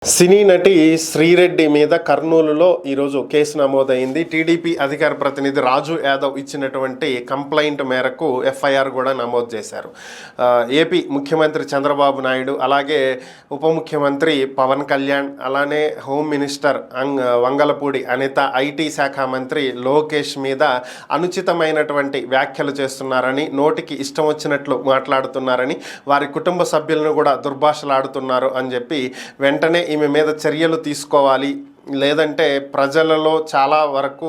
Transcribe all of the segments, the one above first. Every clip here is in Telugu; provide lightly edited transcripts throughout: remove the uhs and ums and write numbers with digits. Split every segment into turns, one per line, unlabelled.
సినీ నటి శ్రీరెడ్డి మీద కర్నూలులో ఈరోజు కేసు నమోదైంది. టీడీపీ అధికార ప్రతినిధి రాజు యాదవ్ ఇచ్చినటువంటి కంప్లైంట్ మేరకు ఎఫ్ఐఆర్ కూడా నమోదు చేశారు. ఏపీ ముఖ్యమంత్రి చంద్రబాబు నాయుడు, అలాగే ఉప ముఖ్యమంత్రి పవన్ కళ్యాణ్, అలానే home minister Vangalapudi Anitha, IT శాఖ మంత్రి లోకేష్ మీద అనుచితమైనటువంటి వ్యాఖ్యలు చేస్తున్నారని, నోటికి ఇష్టం వచ్చినట్లు మాట్లాడుతున్నారని, వారి కుటుంబ సభ్యులను కూడా దుర్భాషలాడుతున్నారు అని చెప్పి వెంటనే ఈమె మీద చర్యలు తీసుకోవాలి, లేదంటే ప్రజలలో చాలా వరకు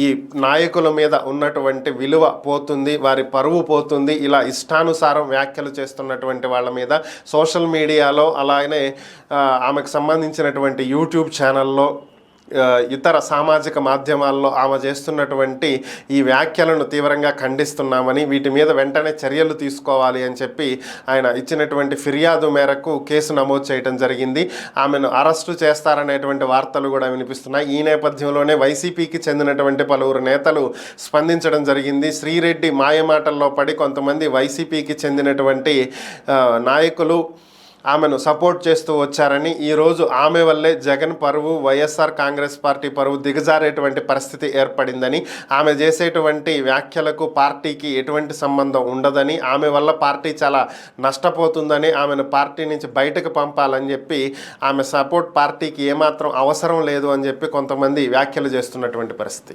ఈ నాయకుల మీద ఉన్నటువంటి విలువ పోతుంది, వారి పరువు పోతుంది. ఇలా ఇష్టానుసారం వ్యాఖ్యలు చేస్తున్నటువంటి వాళ్ళ మీద సోషల్ మీడియాలో, అలాగే ఆమెకు సంబంధించినటువంటి యూట్యూబ్ ఛానల్లో, ఇతర సామాజిక మాధ్యమాల్లో ఆమె చేస్తున్నటువంటి ఈ వ్యాఖ్యలను తీవ్రంగా ఖండిస్తున్నామని, వీటి మీద వెంటనే చర్యలు తీసుకోవాలి అని చెప్పి ఆయన ఇచ్చినటువంటి ఫిర్యాదు మేరకు కేసు నమోదు చేయడం జరిగింది. ఆమెను అరెస్టు చేస్తారనేటువంటి వార్తలు కూడా వినిపిస్తున్నాయి. ఈ నేపథ్యంలోనే వైసీపీకి చెందినటువంటి పలువురు నేతలు స్పందించడం జరిగింది. శ్రీరెడ్డి మాయమాటల్లో పడి కొంతమంది వైసీపీకి చెందినటువంటి నాయకులు ఆమెను సపోర్ట్ చేస్తూ వచ్చారని, ఈరోజు ఆమె వల్లే జగన్ పరువు, వైఎస్ఆర్ కాంగ్రెస్ పార్టీ పరువు దిగజారేటువంటి పరిస్థితి ఏర్పడిందని, ఆమె చేసేటువంటి వ్యాఖ్యలకు పార్టీకి ఎటువంటి సంబంధం ఉండదని, ఆమె వల్ల పార్టీ చాలా నష్టపోతుందని, ఆమెను పార్టీ నుంచి బయటకు పంపాలని చెప్పి, ఆమె సపోర్ట్ పార్టీకి ఏమాత్రం అవసరం లేదు అని చెప్పి కొంతమంది వ్యాఖ్యలు చేస్తున్నటువంటి పరిస్థితి.